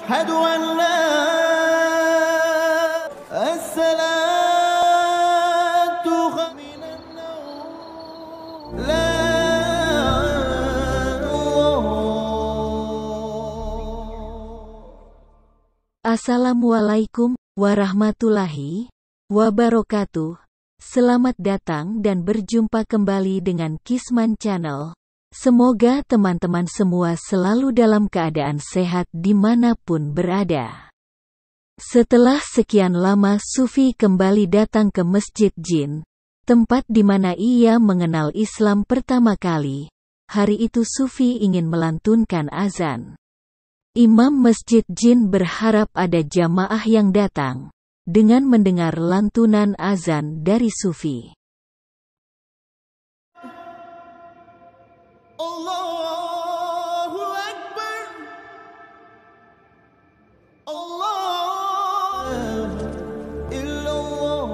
أشهد أن لا الصلاة من النوم لا Assalamualaikum warahmatullahi wabarakatuh. Selamat datang dan berjumpa kembali dengan Kisman Channel. Semoga teman-teman semua selalu dalam keadaan sehat dimanapun berada. Setelah sekian lama Sufi kembali datang ke Masjid Jin, tempat di mana ia mengenal Islam pertama kali. Hari itu Sufi ingin melantunkan azan. Imam Masjid Jin berharap ada jamaah yang datang dengan mendengar lantunan azan dari Sufi. Allahu Akbar. Allah illallah.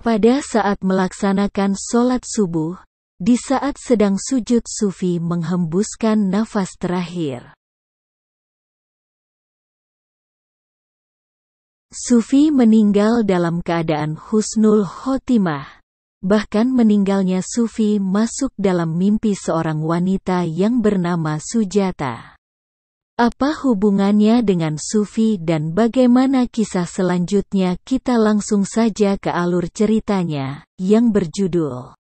Pada saat melaksanakan sholat subuh, di saat sedang sujud Sufi menghembuskan nafas terakhir. Sufi meninggal dalam keadaan husnul khotimah. Bahkan meninggalnya Sufi masuk dalam mimpi seorang wanita yang bernama Sujata. Apa hubungannya dengan Sufi dan bagaimana kisah selanjutnya? Kita langsung saja ke alur ceritanya, yang berjudul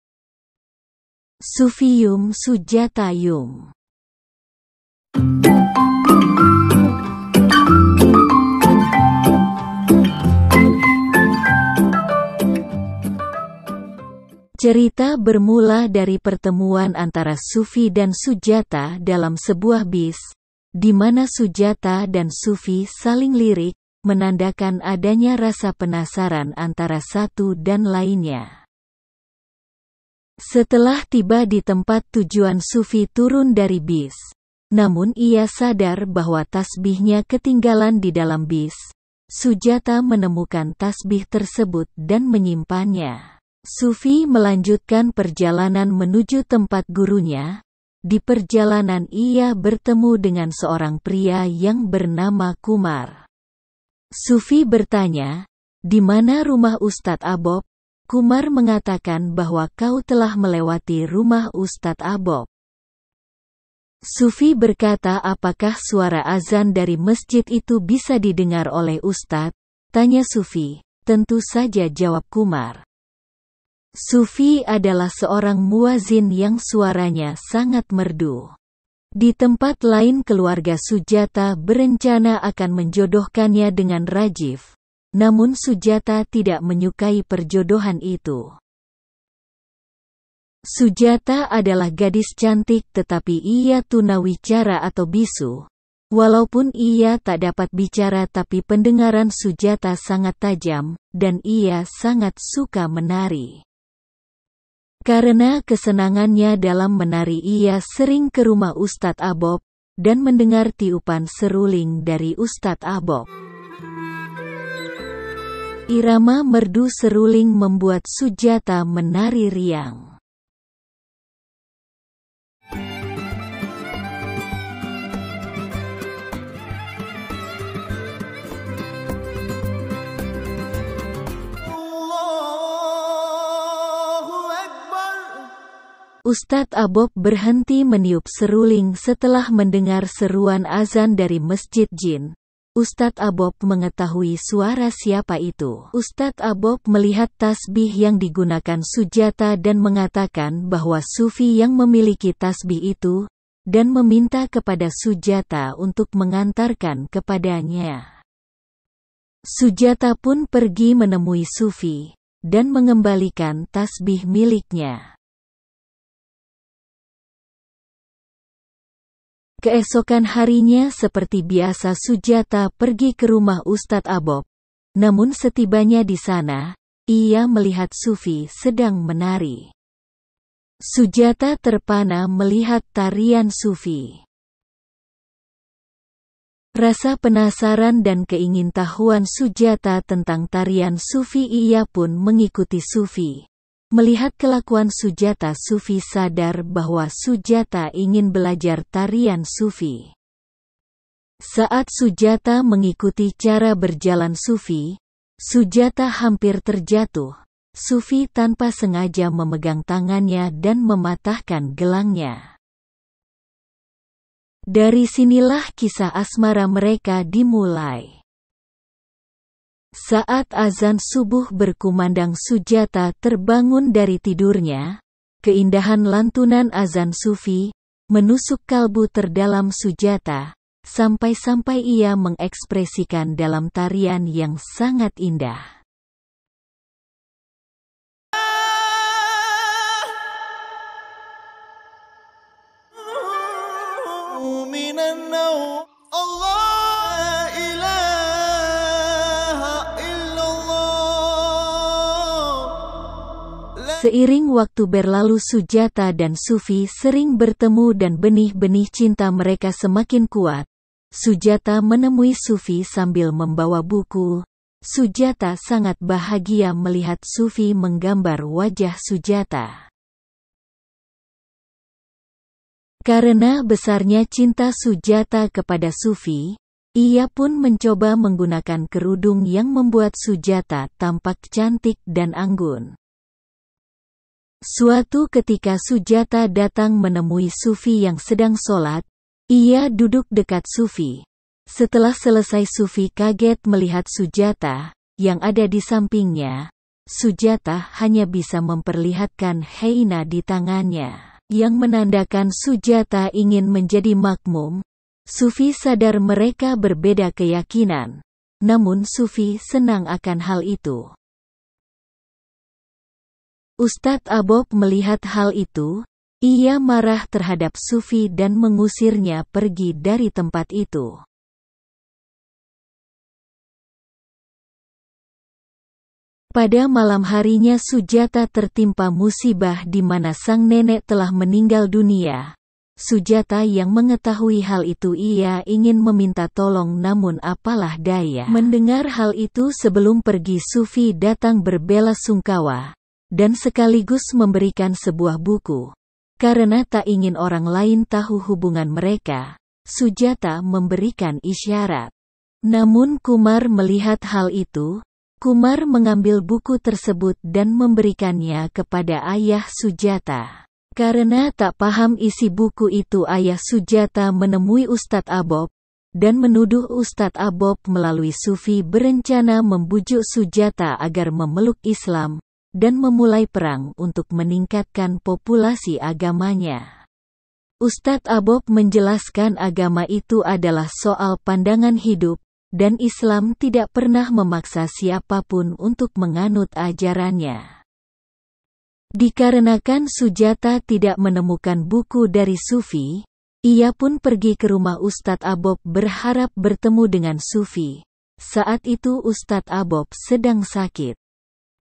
Sufiyum Sujatayum. Cerita bermula dari pertemuan antara Sufi dan Sujata dalam sebuah bis, di mana Sujata dan Sufi saling lirik, menandakan adanya rasa penasaran antara satu dan lainnya. Setelah tiba di tempat tujuan Sufi turun dari bis, namun ia sadar bahwa tasbihnya ketinggalan di dalam bis. Sujata menemukan tasbih tersebut dan menyimpannya. Sufi melanjutkan perjalanan menuju tempat gurunya. Di perjalanan ia bertemu dengan seorang pria yang bernama Kumar. Sufi bertanya, "Di mana rumah Ustadz Abob?" Kumar mengatakan bahwa kau telah melewati rumah Ustadz Abob. Sufi berkata, "Apakah suara azan dari masjid itu bisa didengar oleh Ustadz?" tanya Sufi. "Tentu saja," jawab Kumar. Sufi adalah seorang muazin yang suaranya sangat merdu. Di tempat lain keluarga Sujata berencana akan menjodohkannya dengan Rajif. Namun Sujata tidak menyukai perjodohan itu. Sujata adalah gadis cantik tetapi ia tunawicara atau bisu. Walaupun ia tak dapat bicara tapi pendengaran Sujata sangat tajam, dan ia sangat suka menari. Karena kesenangannya dalam menari ia sering ke rumah Ustadz Abob, dan mendengar tiupan seruling dari Ustadz Abob. Irama merdu seruling membuat Sujata menari riang. Ustadz Abob berhenti meniup seruling setelah mendengar seruan azan dari Masjid Jin. Ustadz Abob mengetahui suara siapa itu. Ustadz Abob melihat tasbih yang digunakan Sujata dan mengatakan bahwa Sufi yang memiliki tasbih itu, dan meminta kepada Sujata untuk mengantarkan kepadanya. Sujata pun pergi menemui Sufi, dan mengembalikan tasbih miliknya. Keesokan harinya seperti biasa Sujata pergi ke rumah Ustadz Abob. Namun setibanya di sana, ia melihat Sufi sedang menari. Sujata terpana melihat tarian Sufi. Rasa penasaran dan keingintahuan Sujata tentang tarian Sufi ia pun mengikuti Sufi. Melihat kelakuan Sujata, Sufi sadar bahwa Sujata ingin belajar tarian Sufi. Saat Sujata mengikuti cara berjalan Sufi, Sujata hampir terjatuh. Sufi tanpa sengaja memegang tangannya dan mematahkan gelangnya. Dari sinilah kisah asmara mereka dimulai. Saat azan subuh berkumandang, Sujata terbangun dari tidurnya. Keindahan lantunan azan Sufi menusuk kalbu terdalam Sujata, sampai-sampai ia mengekspresikan dalam tarian yang sangat indah. من النوم الله إله إلا الله. Seiring waktu berlalu, Sujata dan Sufi sering bertemu dan benih-benih cinta mereka semakin kuat. Sujata menemui Sufi sambil membawa buku. Sujata sangat bahagia melihat Sufi menggambar wajah Sujata. Karena besarnya cinta Sujata kepada Sufi, ia pun mencoba menggunakan kerudung yang membuat Sujata tampak cantik dan anggun. Suatu ketika Sujata datang menemui Sufi yang sedang sholat. Ia duduk dekat Sufi. Setelah selesai, Sufi kaget melihat Sujata yang ada di sampingnya. Sujata hanya bisa memperlihatkan henna di tangannya, yang menandakan Sujata ingin menjadi makmum. Sufi sadar mereka berbeda keyakinan, namun Sufi senang akan hal itu. Ustadz Abob melihat hal itu. Ia marah terhadap Sufi dan mengusirnya pergi dari tempat itu. Pada malam harinya, Sujata tertimpa musibah di mana sang nenek telah meninggal dunia. Sujata yang mengetahui hal itu, ia ingin meminta tolong, namun apalah daya. Mendengar hal itu, sebelum pergi Sufi datang berbela sungkawa dan sekaligus memberikan sebuah buku. Karena tak ingin orang lain tahu hubungan mereka, Sujata memberikan isyarat. Namun Kumar melihat hal itu. Kumar mengambil buku tersebut dan memberikannya kepada ayah Sujata. Karena tak paham isi buku itu, ayah Sujata menemui Ustadz Abob dan menuduh Ustadz Abob melalui Sufi berencana membujuk Sujata agar memeluk Islam dan memulai perang untuk meningkatkan populasi agamanya. Ustadz Abob menjelaskan agama itu adalah soal pandangan hidup, dan Islam tidak pernah memaksa siapapun untuk menganut ajarannya. Dikarenakan Sujata tidak menemukan buku dari Sufi, ia pun pergi ke rumah Ustadz Abob berharap bertemu dengan Sufi. Saat itu Ustadz Abob sedang sakit.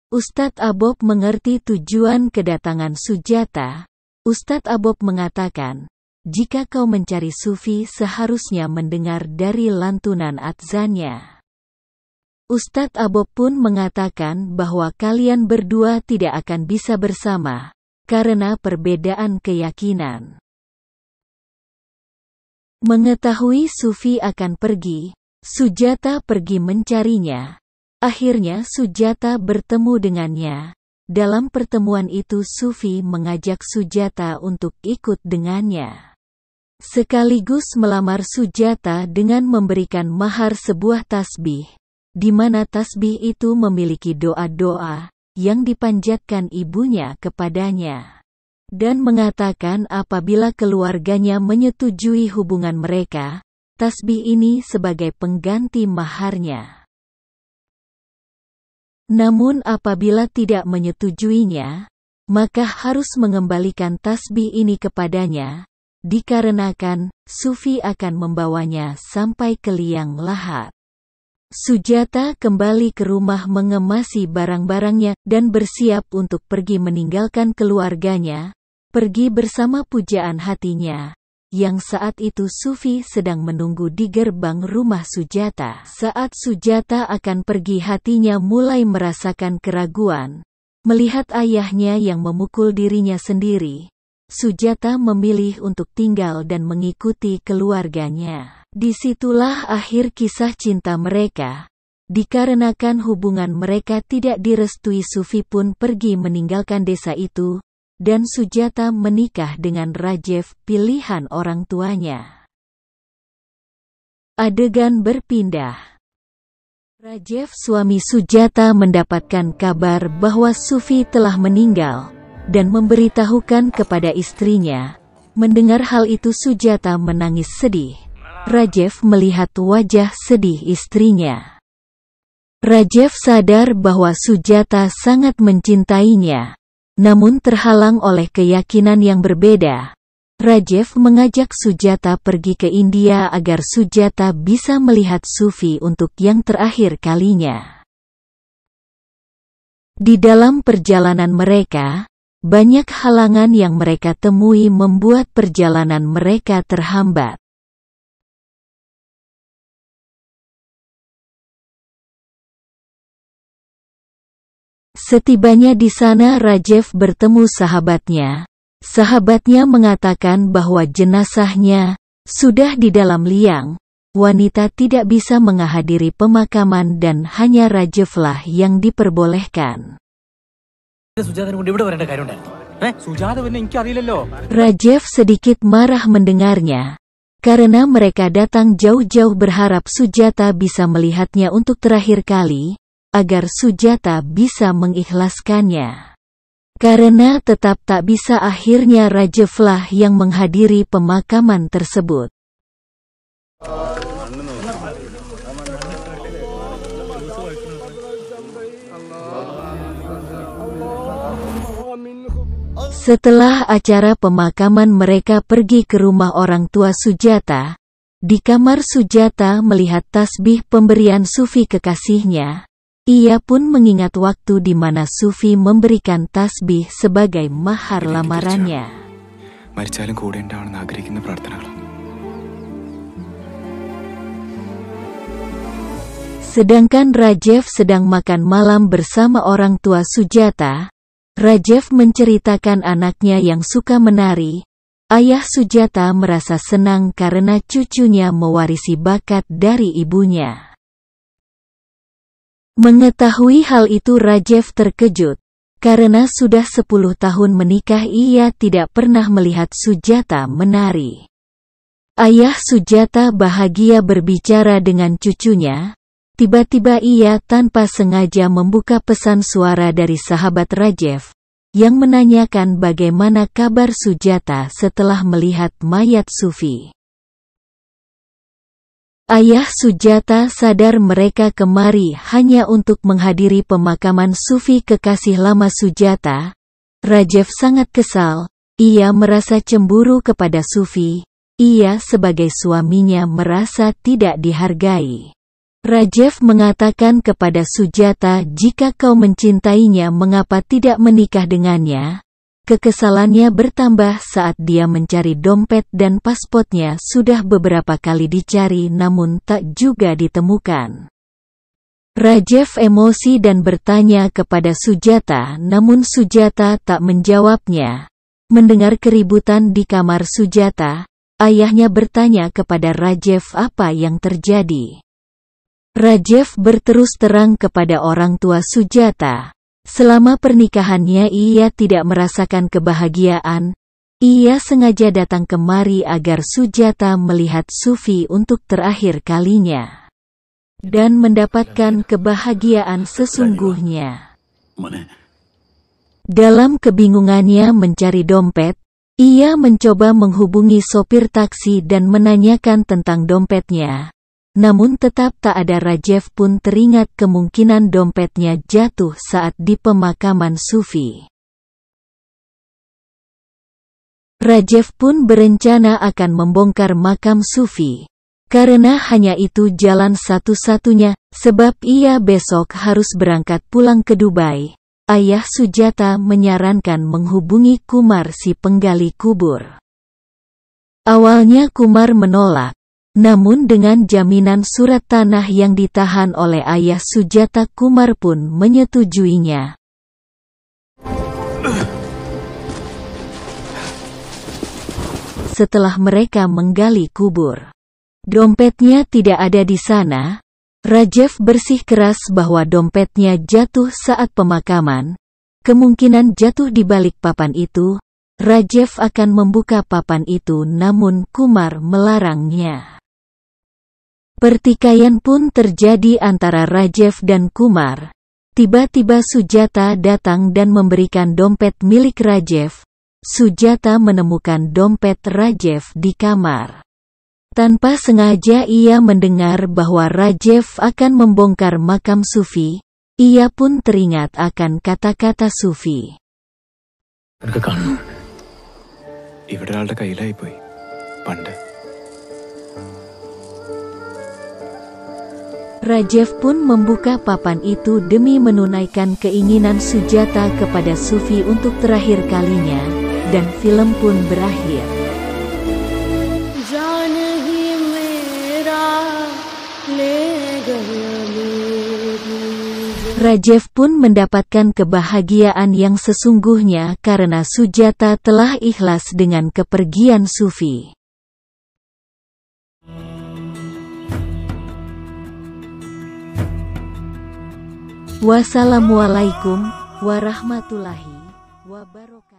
Ustadz Abob mengerti tujuan kedatangan Sujata. Ustadz Abob mengatakan, jika kau mencari Sufi seharusnya mendengar dari lantunan adzannya. Ustadz Abob pun mengatakan bahwa kalian berdua tidak akan bisa bersama, karena perbedaan keyakinan. Mengetahui Sufi akan pergi, Sujata pergi mencarinya. Akhirnya Sujata bertemu dengannya. Dalam pertemuan itu Sufi mengajak Sujata untuk ikut dengannya. Sekaligus melamar Sujata dengan memberikan mahar sebuah tasbih, di mana tasbih itu memiliki doa-doa yang dipanjatkan ibunya kepadanya. Dan mengatakan apabila keluarganya menyetujui hubungan mereka, tasbih ini sebagai pengganti maharnya. Namun apabila tidak menyetujuinya, maka harus mengembalikan tasbih ini kepadanya, dikarenakan Sufi akan membawanya sampai ke liang lahat. Sujata kembali ke rumah mengemasi barang-barangnya dan bersiap untuk pergi meninggalkan keluarganya, pergi bersama pujaan hatinya, yang saat itu Sufi sedang menunggu di gerbang rumah Sujata. Saat Sujata akan pergi, hatinya mulai merasakan keraguan. Melihat ayahnya yang memukul dirinya sendiri, Sujata memilih untuk tinggal dan mengikuti keluarganya. Disitulah akhir kisah cinta mereka. Dikarenakan hubungan mereka tidak direstui, Sufi pun pergi meninggalkan desa itu, dan Sujata menikah dengan Rajev, pilihan orang tuanya. Adegan berpindah. Rajev, suami Sujata, mendapatkan kabar bahwa Sufi telah meninggal, dan memberitahukan kepada istrinya. Mendengar hal itu Sujata menangis sedih. Rajev melihat wajah sedih istrinya. Rajev sadar bahwa Sujata sangat mencintainya, namun terhalang oleh keyakinan yang berbeda. Rajev mengajak Sujata pergi ke India agar Sujata bisa melihat Sufi untuk yang terakhir kalinya. Di dalam perjalanan mereka, banyak halangan yang mereka temui membuat perjalanan mereka terhambat. Setibanya di sana, Rajev bertemu sahabatnya. Sahabatnya mengatakan bahwa jenazahnya sudah di dalam liang. Wanita tidak bisa menghadiri pemakaman dan hanya Rajevlah yang diperbolehkan. Rajev sedikit marah mendengarnya, karena mereka datang jauh-jauh berharap Sujata bisa melihatnya untuk terakhir kali, agar Sujata bisa mengikhlaskannya. Karena tetap tak bisa, akhirnya Rajevlah yang menghadiri pemakaman tersebut. Setelah acara pemakaman mereka pergi ke rumah orang tua Sujata. Di kamar Sujata melihat tasbih pemberian Sufi kekasihnya. Ia pun mengingat waktu di mana Sufi memberikan tasbih sebagai mahar lamarannya. Sedangkan Rajev sedang makan malam bersama orang tua Sujata. Rajev menceritakan anaknya yang suka menari. Ayah Sujata merasa senang karena cucunya mewarisi bakat dari ibunya. Mengetahui hal itu Rajev terkejut. Karena sudah 10 tahun menikah ia tidak pernah melihat Sujata menari. Ayah Sujata bahagia berbicara dengan cucunya. Tiba-tiba ia tanpa sengaja membuka pesan suara dari sahabat Rajev, yang menanyakan bagaimana kabar Sujata setelah melihat mayat Sufi. Ayah Sujata sadar mereka kemari hanya untuk menghadiri pemakaman Sufi kekasih lama Sujata. Rajev sangat kesal. Ia merasa cemburu kepada Sufi. Ia sebagai suaminya merasa tidak dihargai. Rajev mengatakan kepada Sujata, jika kau mencintainya mengapa tidak menikah dengannya? Kekesalannya bertambah saat dia mencari dompet dan paspornya sudah beberapa kali dicari namun tak juga ditemukan. Rajev emosi dan bertanya kepada Sujata namun Sujata tak menjawabnya. Mendengar keributan di kamar Sujata, ayahnya bertanya kepada Rajev apa yang terjadi. Rajev berterus terang kepada orang tua Sujata. Selama pernikahannya ia tidak merasakan kebahagiaan. Ia sengaja datang kemari agar Sujata melihat Sufi untuk terakhir kalinya. Dan mendapatkan kebahagiaan sesungguhnya. Dalam kebingungannya mencari dompet, ia mencoba menghubungi sopir taksi dan menanyakan tentang dompetnya. Namun tetap tak ada. Rajev pun teringat kemungkinan dompetnya jatuh saat di pemakaman Sufi. Rajev pun berencana akan membongkar makam Sufi. Karena hanya itu jalan satu-satunya, sebab ia besok harus berangkat pulang ke Dubai. Ayah Sujata menyarankan menghubungi Kumar si penggali kubur. Awalnya Kumar menolak. Namun dengan jaminan surat tanah yang ditahan oleh ayah Sujata, Kumar pun menyetujuinya. setelah mereka menggali kubur. Dompetnya tidak ada di sana. Rajev bersih keras bahwa dompetnya jatuh saat pemakaman. Kemungkinan jatuh di balik papan itu. Rajev akan membuka papan itu, namun Kumar melarangnya. Pertikaian pun terjadi antara Rajev dan Kumar. Tiba-tiba Sujata datang dan memberikan dompet milik Rajev. Sujata menemukan dompet Rajev di kamar. Tanpa sengaja ia mendengar bahwa Rajev akan membongkar makam Sufi. Ia pun teringat akan kata-kata Sufi. Rajev pun membuka papan itu demi menunaikan keinginan Sujata kepada Sufi untuk terakhir kalinya, dan film pun berakhir. Rajev pun mendapatkan kebahagiaan yang sesungguhnya karena Sujata telah ikhlas dengan kepergian Sufi. Wassalamualaikum warahmatullahi wabarakatuh.